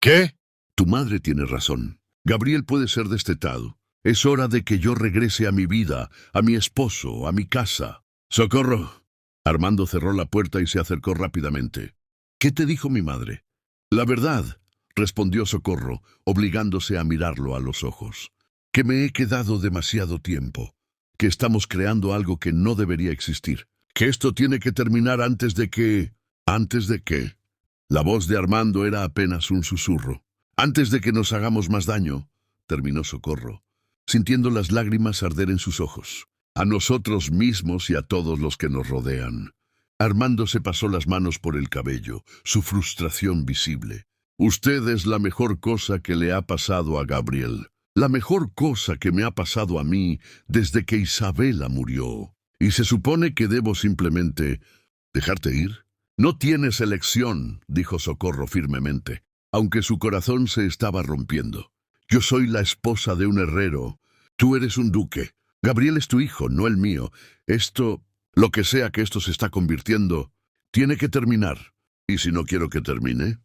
«¿Qué?» «Tu madre tiene razón. Gabriel puede ser destetado. Es hora de que yo regrese a mi vida, a mi esposo, a mi casa». «Socorro». Armando cerró la puerta y se acercó rápidamente. «¿Qué te dijo mi madre?» «La verdad», respondió Socorro, obligándose a mirarlo a los ojos. «Que me he quedado demasiado tiempo. Que estamos creando algo que no debería existir. Que esto tiene que terminar antes de que... ¿Antes de qué?» La voz de Armando era apenas un susurro. «Antes de que nos hagamos más daño», terminó Socorro, sintiendo las lágrimas arder en sus ojos. «A nosotros mismos y a todos los que nos rodean». Armando se pasó las manos por el cabello, su frustración visible. «Usted es la mejor cosa que le ha pasado a Gabriel. La mejor cosa que me ha pasado a mí desde que Isabela murió. Y se supone que debo simplemente dejarte ir». «No tienes elección», dijo Socorro firmemente, aunque su corazón se estaba rompiendo. «Yo soy la esposa de un herrero. Tú eres un duque. Gabriel es tu hijo, no el mío. Esto, lo que sea que esto se está convirtiendo, tiene que terminar. ¿Y si no quiero que termine?»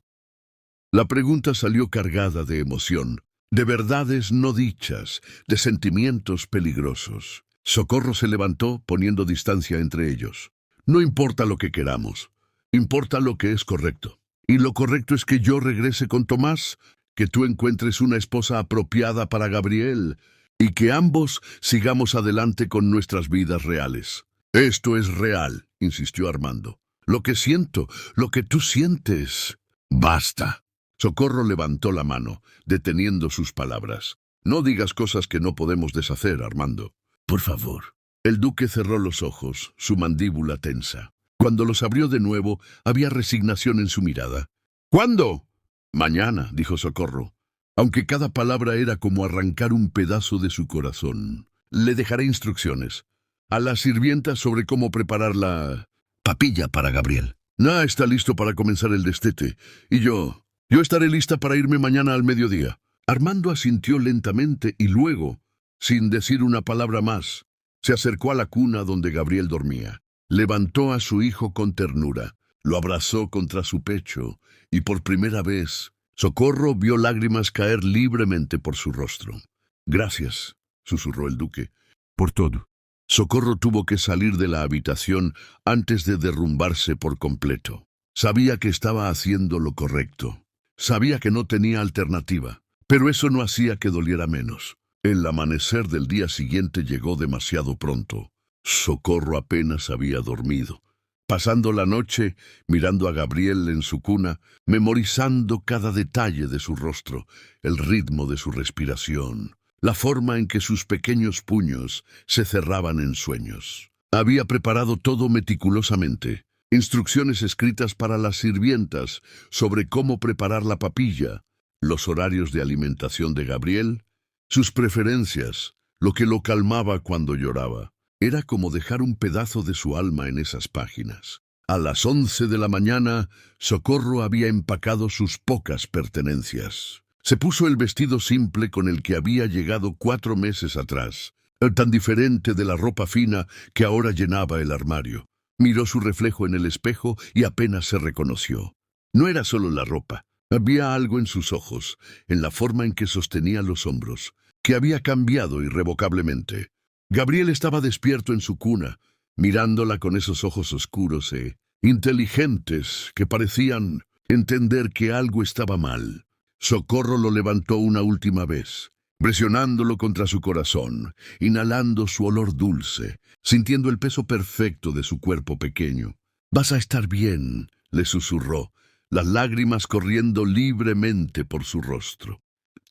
La pregunta salió cargada de emoción, de verdades no dichas, de sentimientos peligrosos. Socorro se levantó, poniendo distancia entre ellos. «No importa lo que queramos. Importa lo que es correcto. Y lo correcto es que yo regrese con Tomás, que tú encuentres una esposa apropiada para Gabriel, y que ambos sigamos adelante con nuestras vidas reales». «Esto es real», insistió Armando. «Lo que siento, lo que tú sientes». «Basta». Socorro levantó la mano, deteniendo sus palabras. «No digas cosas que no podemos deshacer, Armando. Por favor». El duque cerró los ojos, su mandíbula tensa. Cuando los abrió de nuevo, había resignación en su mirada. «¿Cuándo?» «Mañana», dijo Socorro, aunque cada palabra era como arrancar un pedazo de su corazón. «Le dejaré instrucciones a la sirvienta sobre cómo preparar la papilla para Gabriel. Na está listo para comenzar el destete, y yo estaré lista para irme mañana al mediodía». Armando asintió lentamente y luego, sin decir una palabra más, se acercó a la cuna donde Gabriel dormía. Levantó a su hijo con ternura, lo abrazó contra su pecho, y por primera vez, Socorro vio lágrimas caer libremente por su rostro. «Gracias», susurró el duque, «por todo». Socorro tuvo que salir de la habitación antes de derrumbarse por completo. Sabía que estaba haciendo lo correcto. Sabía que no tenía alternativa, pero eso no hacía que doliera menos. El amanecer del día siguiente llegó demasiado pronto. Socorro apenas había dormido, pasando la noche mirando a Gabriel en su cuna, memorizando cada detalle de su rostro, el ritmo de su respiración, la forma en que sus pequeños puños se cerraban en sueños. Había preparado todo meticulosamente, instrucciones escritas para las sirvientas sobre cómo preparar la papilla, los horarios de alimentación de Gabriel, sus preferencias, lo que lo calmaba cuando lloraba. Era como dejar un pedazo de su alma en esas páginas. A las 11 de la mañana, Socorro había empacado sus pocas pertenencias. Se puso el vestido simple con el que había llegado 4 meses atrás, tan diferente de la ropa fina que ahora llenaba el armario. Miró su reflejo en el espejo y apenas se reconoció. No era solo la ropa. Había algo en sus ojos, en la forma en que sostenía los hombros, que había cambiado irrevocablemente. Gabriel estaba despierto en su cuna, mirándola con esos ojos oscuros e inteligentes que parecían entender que algo estaba mal. Socorro lo levantó una última vez, presionándolo contra su corazón, inhalando su olor dulce, sintiendo el peso perfecto de su cuerpo pequeño. «Vas a estar bien», le susurró, las lágrimas corriendo libremente por su rostro.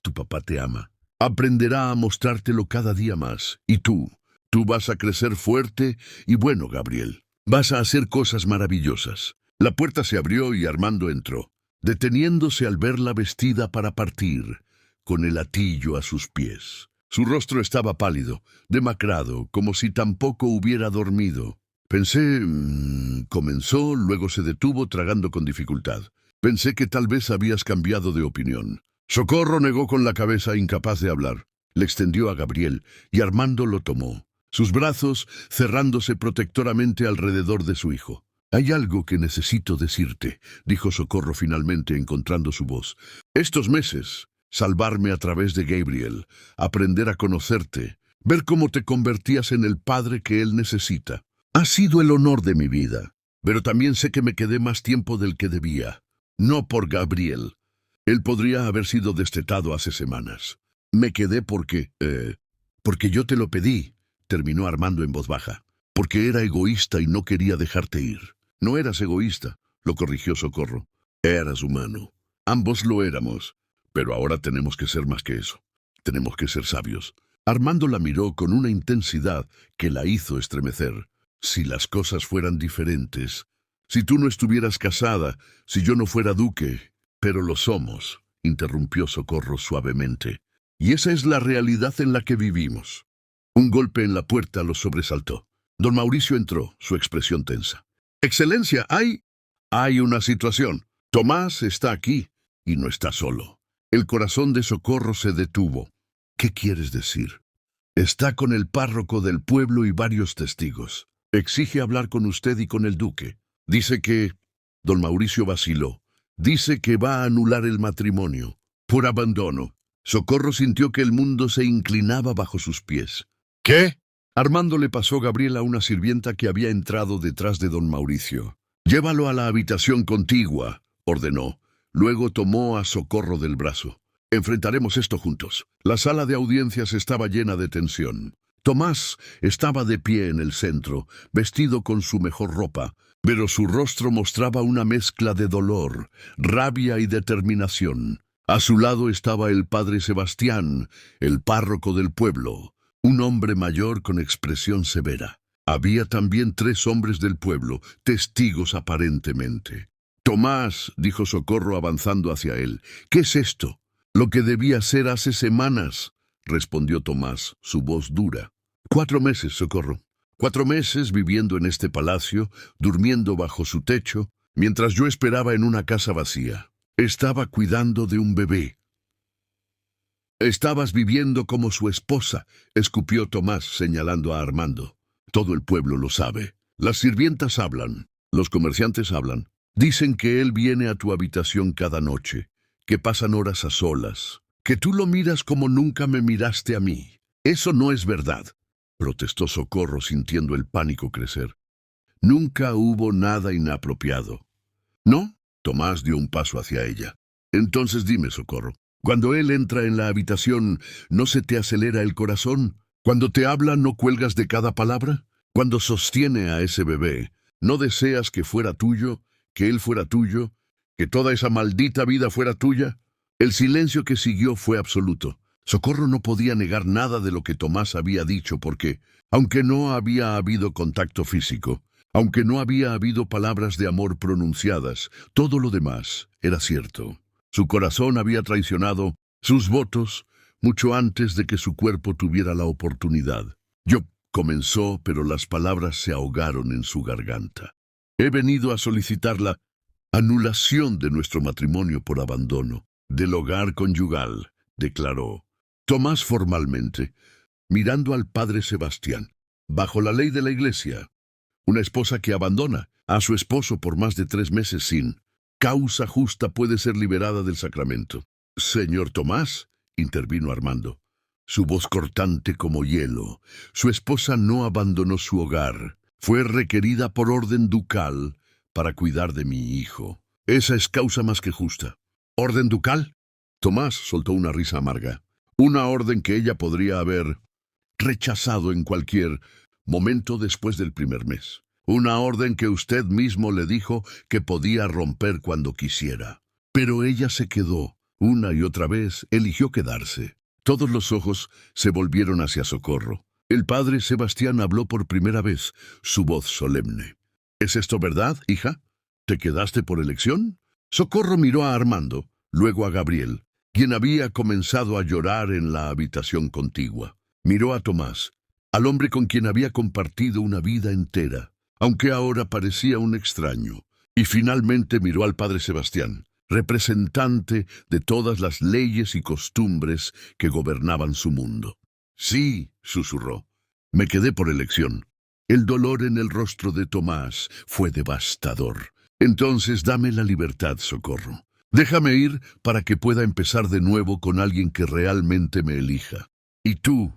«Tu papá te ama. Aprenderá a mostrártelo cada día más. Y tú vas a crecer fuerte y bueno, Gabriel. Vas a hacer cosas maravillosas». La puerta se abrió y Armando entró, deteniéndose al verla vestida para partir, con el hatillo a sus pies. Su rostro estaba pálido, demacrado, como si tampoco hubiera dormido. «Pensé...» comenzó, luego se detuvo tragando con dificultad. «Pensé que tal vez habías cambiado de opinión». Socorro negó con la cabeza, incapaz de hablar. Le extendió a Gabriel y Armando lo tomó, sus brazos cerrándose protectoramente alrededor de su hijo. «Hay algo que necesito decirte», dijo Socorro finalmente encontrando su voz. «Estos meses, salvarme a través de Gabriel, aprender a conocerte, ver cómo te convertías en el padre que él necesita. Ha sido el honor de mi vida, pero también sé que me quedé más tiempo del que debía. No por Gabriel. Él podría haber sido destetado hace semanas. Me quedé porque yo te lo pedí», terminó Armando en voz baja. «Porque era egoísta y no quería dejarte ir». «No eras egoísta», lo corrigió Socorro. «Eras humano. Ambos lo éramos. Pero ahora tenemos que ser más que eso. Tenemos que ser sabios». Armando la miró con una intensidad que la hizo estremecer. «Si las cosas fueran diferentes, si tú no estuvieras casada, si yo no fuera duque...» «Pero lo somos», interrumpió Socorro suavemente. «Y esa es la realidad en la que vivimos». Un golpe en la puerta los sobresaltó. Don Mauricio entró, su expresión tensa. «Excelencia, hay una situación. Tomás está aquí y no está solo». El corazón de Socorro se detuvo. «¿Qué quieres decir?» «Está con el párroco del pueblo y varios testigos. Exige hablar con usted y con el duque. Dice que...» Don Mauricio vaciló. «Dice que va a anular el matrimonio. Por abandono». Socorro sintió que el mundo se inclinaba bajo sus pies. «¿Qué?». Armando le pasó Gabriel a una sirvienta que había entrado detrás de don Mauricio. «Llévalo a la habitación contigua», ordenó. Luego tomó a Socorro del brazo. «Enfrentaremos esto juntos». La sala de audiencias estaba llena de tensión. Tomás estaba de pie en el centro, vestido con su mejor ropa, pero su rostro mostraba una mezcla de dolor, rabia y determinación. A su lado estaba el padre Sebastián, el párroco del pueblo, un hombre mayor con expresión severa. Había también 3 hombres del pueblo, testigos aparentemente. «Tomás», dijo Socorro avanzando hacia él, «¿qué es esto?». «Lo que debía ser hace semanas», respondió Tomás, su voz dura. 4 meses, Socorro. 4 meses viviendo en este palacio, durmiendo bajo su techo, mientras yo esperaba en una casa vacía. Estaba cuidando de un bebé». «Estabas viviendo como su esposa», escupió Tomás señalando a Armando. «Todo el pueblo lo sabe. Las sirvientas hablan, los comerciantes hablan. Dicen que él viene a tu habitación cada noche, que pasan horas a solas, que tú lo miras como nunca me miraste a mí. Eso no es verdad», protestó Socorro sintiendo el pánico crecer. «Nunca hubo nada inapropiado». «¿No?». Tomás dio un paso hacia ella. «Entonces dime, Socorro, cuando él entra en la habitación, ¿no se te acelera el corazón? Cuando te habla, ¿no cuelgas de cada palabra? Cuando sostiene a ese bebé, ¿no deseas que fuera tuyo, que él fuera tuyo, que toda esa maldita vida fuera tuya?» El silencio que siguió fue absoluto. Socorro no podía negar nada de lo que Tomás había dicho porque, aunque no había habido contacto físico, aunque no había habido palabras de amor pronunciadas, todo lo demás era cierto. Su corazón había traicionado sus votos mucho antes de que su cuerpo tuviera la oportunidad. «Yo», comenzó, pero las palabras se ahogaron en su garganta. «He venido a solicitar la anulación de nuestro matrimonio por abandono, del hogar conyugal», declaró Tomás formalmente, mirando al padre Sebastián. «Bajo la ley de la Iglesia, una esposa que abandona a su esposo por más de 3 meses sin causa justa puede ser liberada del sacramento». «Señor Tomás», intervino Armando, su voz cortante como hielo, «su esposa no abandonó su hogar. Fue requerida por orden ducal para cuidar de mi hijo. Esa es causa más que justa. ¿Orden ducal? Tomás soltó una risa amarga. Una orden que ella podría haber rechazado en cualquier momento después del primer mes. Una orden que usted mismo le dijo que podía romper cuando quisiera. Pero ella se quedó. Una y otra vez eligió quedarse. Todos los ojos se volvieron hacia Socorro. El padre Sebastián habló por primera vez, su voz solemne. ¿Es esto verdad, hija? ¿Te quedaste por elección? Socorro miró a Armando, luego a Gabriel, quien había comenzado a llorar en la habitación contigua. Miró a Tomás, al hombre con quien había compartido una vida entera, aunque ahora parecía un extraño, y finalmente miró al padre Sebastián, representante de todas las leyes y costumbres que gobernaban su mundo. Sí, susurró, me quedé por elección. El dolor en el rostro de Tomás fue devastador. Entonces dame la libertad, Socorro. Déjame ir para que pueda empezar de nuevo con alguien que realmente me elija. Y tú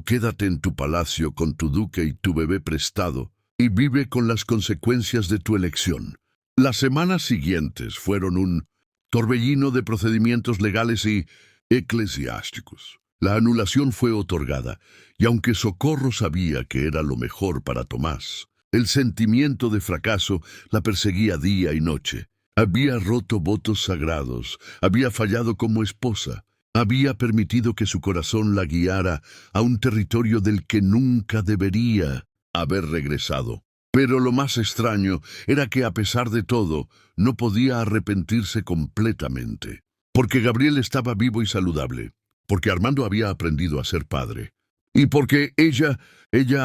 quédate en tu palacio con tu duque y tu bebé prestado, y vive con las consecuencias de tu elección. Las semanas siguientes fueron un torbellino de procedimientos legales y eclesiásticos. La anulación fue otorgada, y aunque Socorro sabía que era lo mejor para Tomás, el sentimiento de fracaso la perseguía día y noche. Había roto votos sagrados, había fallado como esposa, había permitido que su corazón la guiara a un territorio del que nunca debería haber regresado. Pero lo más extraño era que, a pesar de todo, no podía arrepentirse completamente. Porque Gabriel estaba vivo y saludable, porque Armando había aprendido a ser padre, y porque ella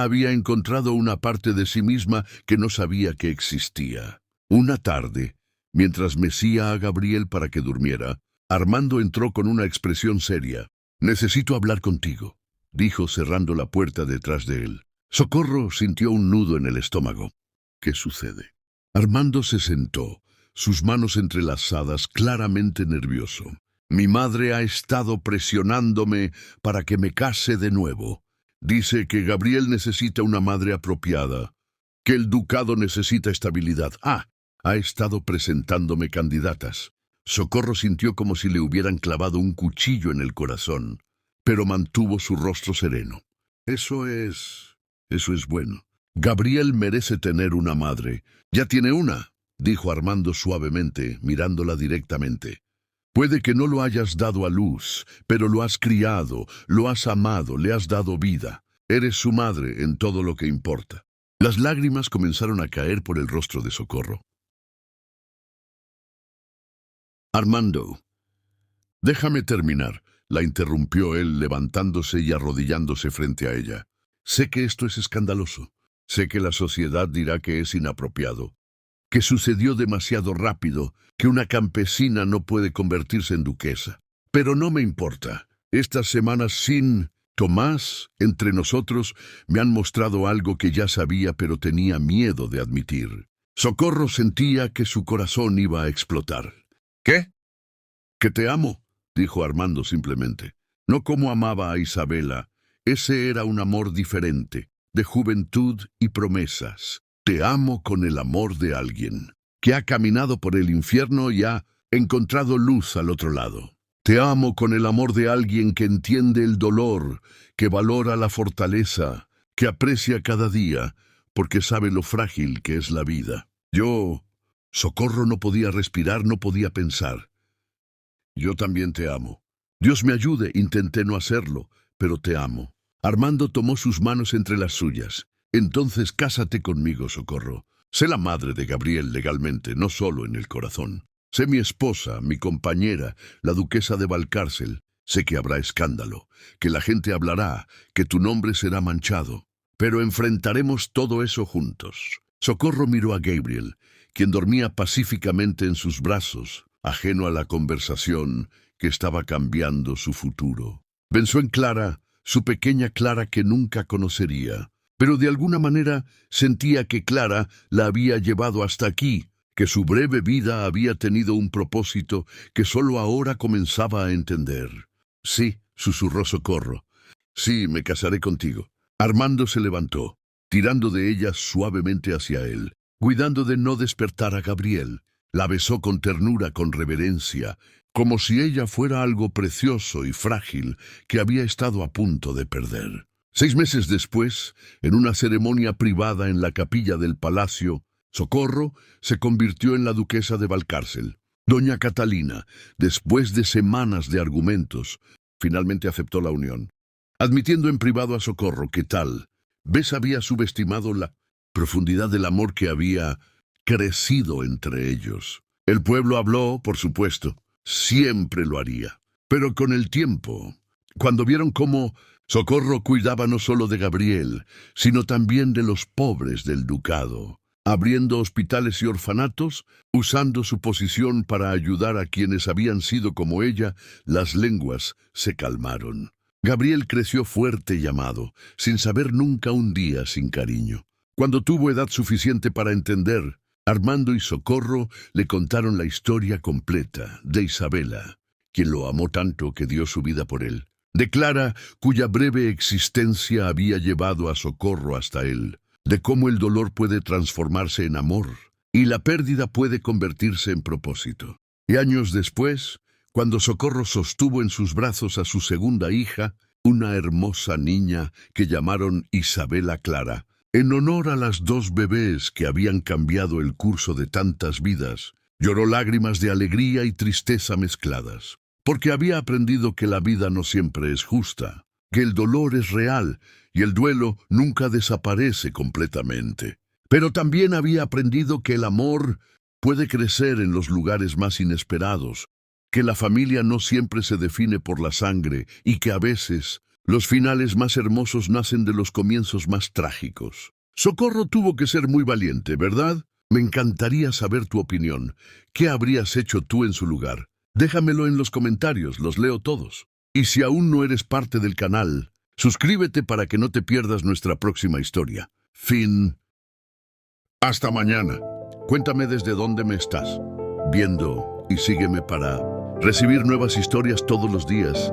había encontrado una parte de sí misma que no sabía que existía. Una tarde, mientras mecía a Gabriel para que durmiera, Armando entró con una expresión seria. «Necesito hablar contigo», dijo cerrando la puerta detrás de él. Socorro sintió un nudo en el estómago. ¿Qué sucede? Armando se sentó, sus manos entrelazadas, claramente nervioso. «Mi madre ha estado presionándome para que me case de nuevo. Dice que Gabriel necesita una madre apropiada, que el ducado necesita estabilidad. Ha estado presentándome candidatas». Socorro sintió como si le hubieran clavado un cuchillo en el corazón, pero mantuvo su rostro sereno. Eso es bueno. Gabriel merece tener una madre. Ya tiene una, dijo Armando suavemente, mirándola directamente. Puede que no lo hayas dado a luz, pero lo has criado, lo has amado, le has dado vida. Eres su madre en todo lo que importa. Las lágrimas comenzaron a caer por el rostro de Socorro. Armando, déjame terminar, la interrumpió él levantándose y arrodillándose frente a ella. Sé que esto es escandaloso. Sé que la sociedad dirá que es inapropiado, que sucedió demasiado rápido, que una campesina no puede convertirse en duquesa. Pero no me importa. Estas semanas sin Tomás, entre nosotros, me han mostrado algo que ya sabía pero tenía miedo de admitir. Socorro sentía que su corazón iba a explotar. ¿Qué? Que te amo, dijo Armando simplemente. No como amaba a Isabela. Ese era un amor diferente, de juventud y promesas. Te amo con el amor de alguien que ha caminado por el infierno y ha encontrado luz al otro lado. Te amo con el amor de alguien que entiende el dolor, que valora la fortaleza, que aprecia cada día, porque sabe lo frágil que es la vida. Socorro no podía respirar, no podía pensar. Yo también te amo. Dios me ayude, intenté no hacerlo, pero te amo. Armando tomó sus manos entre las suyas. Entonces cásate conmigo, Socorro. Sé la madre de Gabriel legalmente, no solo en el corazón. Sé mi esposa, mi compañera, la duquesa de Valcárcel. Sé que habrá escándalo, que la gente hablará, que tu nombre será manchado. Pero enfrentaremos todo eso juntos. Socorro miró a Gabriel, quien dormía pacíficamente en sus brazos, ajeno a la conversación que estaba cambiando su futuro. Pensó en Clara, su pequeña Clara que nunca conocería, pero de alguna manera sentía que Clara la había llevado hasta aquí, que su breve vida había tenido un propósito que solo ahora comenzaba a entender. Sí, susurró Socorro. Sí, me casaré contigo. Armando se levantó, tirando de ella suavemente hacia él, cuidando de no despertar a Gabriel. La besó con ternura, con reverencia, como si ella fuera algo precioso y frágil que había estado a punto de perder. 6 meses después, en una ceremonia privada en la capilla del palacio, Socorro se convirtió en la duquesa de Valcárcel. Doña Catalina, después de semanas de argumentos, finalmente aceptó la unión, admitiendo en privado a Socorro que tal vez había subestimado la profundidad del amor que había crecido entre ellos. El pueblo habló, por supuesto, siempre lo haría. Pero con el tiempo, cuando vieron cómo Socorro cuidaba no solo de Gabriel, sino también de los pobres del ducado, abriendo hospitales y orfanatos, usando su posición para ayudar a quienes habían sido como ella, las lenguas se calmaron. Gabriel creció fuerte y amado, sin saber nunca un día sin cariño. Cuando tuvo edad suficiente para entender, Armando y Socorro le contaron la historia completa de Isabela, quien lo amó tanto que dio su vida por él, de Clara, cuya breve existencia había llevado a Socorro hasta él, de cómo el dolor puede transformarse en amor y la pérdida puede convertirse en propósito. Y años después, cuando Socorro sostuvo en sus brazos a su segunda hija, una hermosa niña que llamaron Isabela Clara, en honor a las 2 bebés que habían cambiado el curso de tantas vidas, lloró lágrimas de alegría y tristeza mezcladas, porque había aprendido que la vida no siempre es justa, que el dolor es real y el duelo nunca desaparece completamente. Pero también había aprendido que el amor puede crecer en los lugares más inesperados, que la familia no siempre se define por la sangre y que a veces los finales más hermosos nacen de los comienzos más trágicos. Socorro tuvo que ser muy valiente, ¿verdad? Me encantaría saber tu opinión. ¿Qué habrías hecho tú en su lugar? Déjamelo en los comentarios, los leo todos. Y si aún no eres parte del canal, suscríbete para que no te pierdas nuestra próxima historia. Fin. Hasta mañana. Cuéntame desde dónde me estás viendo y sígueme para recibir nuevas historias todos los días.